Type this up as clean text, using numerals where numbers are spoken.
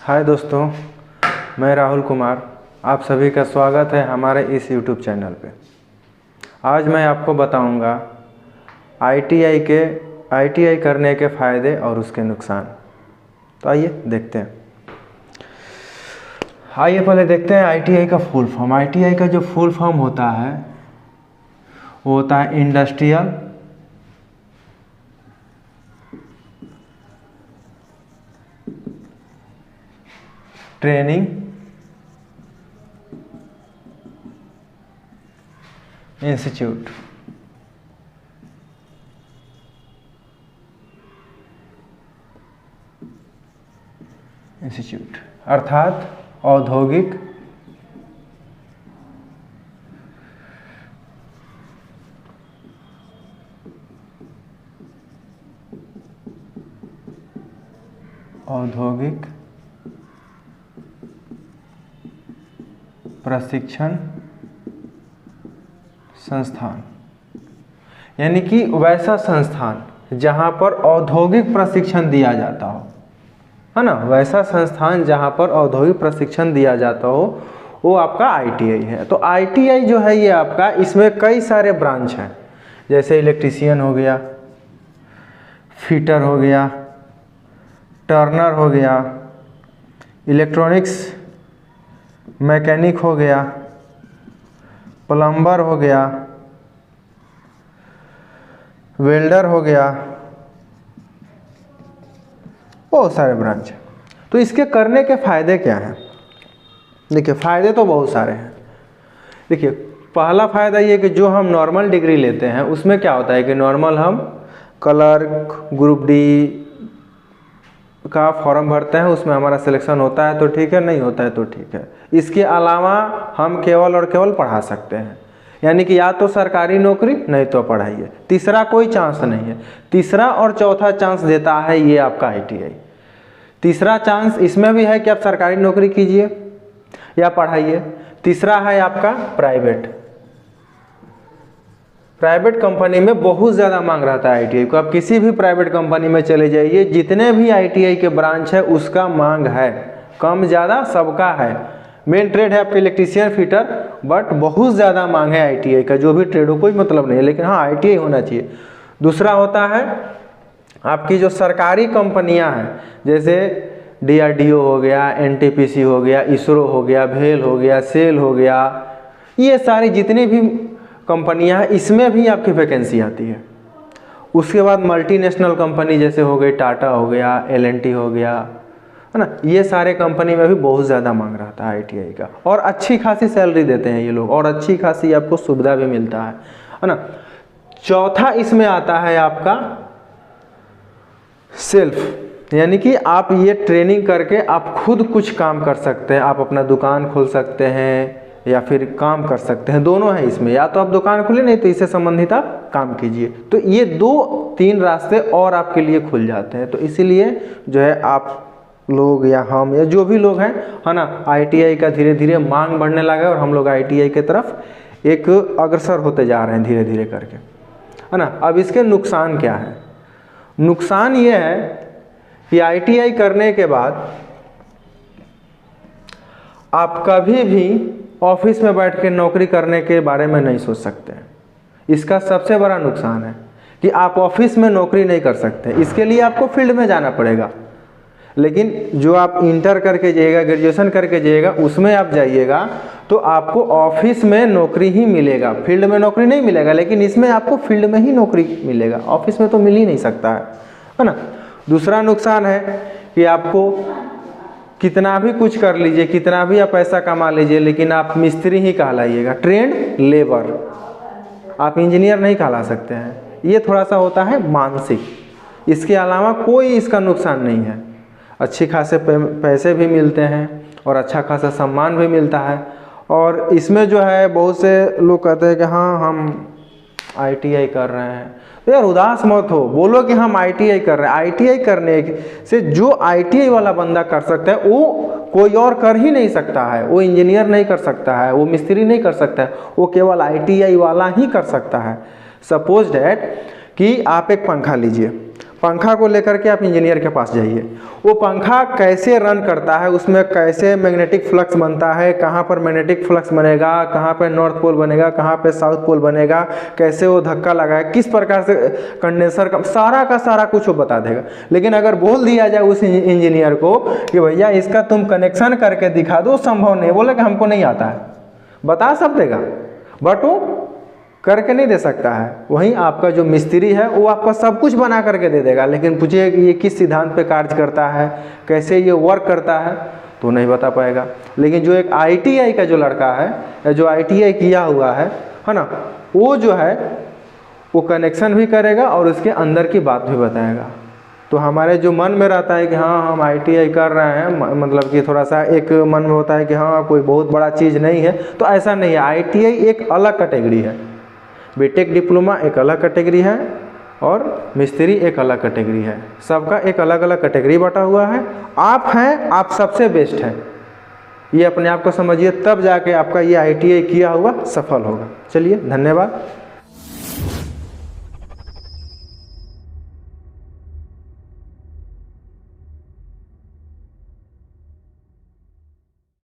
हाय दोस्तों, मैं राहुल कुमार। आप सभी का स्वागत है हमारे इस यूट्यूब चैनल पे। आज मैं आपको बताऊंगा आईटीआई करने के फ़ायदे और उसके नुकसान। तो आइए देखते हैं। आइए पहले देखते हैं आईटीआई का फुल फॉर्म। आईटीआई का जो फुल फॉर्म होता है वो होता है इंडस्ट्रियल ट्रेनिंग इंस्टीट्यूट। अर्थात औद्योगिक प्रशिक्षण संस्थान, यानी कि वैसा संस्थान जहां पर औद्योगिक प्रशिक्षण दिया जाता हो, है ना। वैसा संस्थान जहां पर औद्योगिक प्रशिक्षण दिया जाता हो वो आपका आईटीआई है। तो आईटीआई जो है ये आपका, इसमें कई सारे ब्रांच हैं, जैसे इलेक्ट्रीशियन हो गया, फिटर हो गया, टर्नर हो गया, इलेक्ट्रॉनिक्स मैकेनिक हो गया, प्लम्बर हो गया, वेल्डर हो गया, बहुत सारे ब्रांच हैं। तो इसके करने के फ़ायदे क्या हैं? देखिए, फ़ायदे तो बहुत सारे हैं। देखिए, पहला फ़ायदा ये कि जो हम नॉर्मल डिग्री लेते हैं उसमें क्या होता है कि नॉर्मल हम क्लर्क, ग्रुप डी का फॉर्म भरते हैं, उसमें हमारा सिलेक्शन होता है तो ठीक है, नहीं होता है तो ठीक है। इसके अलावा हम केवल और केवल पढ़ा सकते हैं, यानी कि या तो सरकारी नौकरी नहीं तो पढ़ाइए, तीसरा कोई चांस नहीं है। तीसरा और चौथा चांस देता है ये आपका आईटीआई। तीसरा चांस इसमें भी है कि आप सरकारी नौकरी कीजिए या पढ़ाइए। तीसरा है आपका प्राइवेट कंपनी में बहुत ज़्यादा मांग रहता है आईटीआई को। आप किसी भी प्राइवेट कंपनी में चले जाइए, जितने भी आईटीआई के ब्रांच है उसका मांग है, कम ज़्यादा सबका है। मेन ट्रेड है आपके इलेक्ट्रीशियन, फिटर, बट बहुत ज़्यादा मांग है आईटीआई का। जो भी ट्रेड हो कोई मतलब नहीं है, लेकिन हाँ आईटीआई होना चाहिए। दूसरा होता है आपकी जो सरकारी कंपनियां हैं, जैसे डीआरडीओ हो गया, एनटीपीसी हो गया, इसरो हो गया, भेल हो गया, सेल हो गया, ये सारी जितनी भी कंपनियां हैं इसमें भी आपकी वैकेंसी आती है। उसके बाद मल्टीनेशनल कंपनी जैसे हो गई, टाटा हो गया, एलएनटी हो गया, है ना, ये सारे कंपनी में भी बहुत ज़्यादा मांग रहता है आईटीआई का। और अच्छी खासी सैलरी देते हैं ये लोग, और अच्छी खासी आपको सुविधा भी मिलता है ना। चौथा इसमें आता है आपका सेल्फ, यानी कि आप ये ट्रेनिंग करके आप खुद कुछ काम कर सकते हैं। आप अपना दुकान खोल सकते हैं या फिर काम कर सकते हैं, दोनों है इसमें। या तो आप दुकान खोले, नहीं तो इससे संबंधित आप काम कीजिए। तो ये 2-3 रास्ते और आपके लिए खुल जाते हैं। तो इसीलिए जो है आप लोग या हम या जो भी लोग हैं, है ना, आईटीआई का धीरे धीरे मांग बढ़ने लगा है और हम लोग आईटीआई की तरफ एक अग्रसर होते जा रहे हैं धीरे धीरे करके, है ना। अब इसके नुकसान क्या है? नुकसान ये है कि आईटीआई करने के बाद आप कभी भी ऑफिस में बैठ के नौकरी करने के बारे में नहीं सोच सकते हैं। इसका सबसे बड़ा नुकसान है कि आप ऑफिस में नौकरी नहीं कर सकते। इसके लिए आपको फील्ड में जाना पड़ेगा, लेकिन जो आप इंटर करके जाइएगा, ग्रेजुएशन करके जाइएगा, उसमें आप जाइएगा तो आपको ऑफिस में नौकरी ही मिलेगा, फील्ड में नौकरी नहीं मिलेगा। लेकिन इसमें आपको फील्ड में ही नौकरी मिलेगा, ऑफिस में तो मिल ही नहीं सकता है ना। दूसरा नुकसान है कि आपको कितना भी कुछ कर लीजिए, कितना भी आप पैसा कमा लीजिए, लेकिन आप मिस्त्री ही कहलाइएगा, ट्रेंड लेबर, आप इंजीनियर नहीं कहला सकते हैं। ये थोड़ा सा होता है मानसिक। इसके अलावा कोई इसका नुकसान नहीं है। अच्छी खासे पैसे भी मिलते हैं और अच्छा खासा सम्मान भी मिलता है। और इसमें जो है बहुत से लोग कहते हैं कि हाँ हम आईटीआई कर रहे हैं, तो यार उदास मत हो, बोलो कि हम आईटीआई कर रहे हैं। आईटीआई करने से जो आईटीआई वाला बंदा कर सकता है वो कोई और कर ही नहीं सकता है। वो इंजीनियर नहीं कर सकता है, वो मिस्त्री नहीं कर सकता है, वो केवल आईटीआई वाला ही कर सकता है। सपोज डैट कि आप एक पंखा लीजिए, पंखा को लेकर के आप इंजीनियर के पास जाइए, वो पंखा कैसे रन करता है, उसमें कैसे मैग्नेटिक फ्लक्स बनता है, कहाँ पर मैग्नेटिक फ्लक्स बनेगा, कहाँ पर नॉर्थ पोल बनेगा, कहाँ पे साउथ पोल बनेगा, कैसे वो धक्का लगाए, किस प्रकार से कंडेंसर का सारा कुछ वो बता देगा। लेकिन अगर बोल दिया जाए उस इंजीनियर को कि भैया इसका तुम कनेक्शन करके दिखा दो, संभव नहीं, बोले कि हमको नहीं आता है, बता सब देगा बट वो करके नहीं दे सकता है। वहीं आपका जो मिस्त्री है वो आपका सब कुछ बना करके दे देगा, लेकिन पूछिए कि ये किस सिद्धांत पे कार्य करता है, कैसे ये वर्क करता है, तो नहीं बता पाएगा। लेकिन जो एक ITI का जो लड़का है या जो ITI किया हुआ है ना, वो जो है वो कनेक्शन भी करेगा और उसके अंदर की बात भी बताएगा। तो हमारे जो मन में रहता है कि हाँ हम ITI कर रहे हैं, मतलब कि थोड़ा सा एक मन में होता है कि हाँ कोई बहुत बड़ा चीज़ नहीं है, तो ऐसा नहीं है। ITI एक अलग कैटेगरी है, बीटेक डिप्लोमा एक अलग कैटेगरी है और मिस्त्री एक अलग कैटेगरी है। सबका एक अलग अलग कैटेगरी बटा हुआ है। आप हैं, आप सबसे बेस्ट हैं, ये अपने आप को समझिए, तब जाके आपका ये ITI किया हुआ सफल होगा। चलिए, धन्यवाद।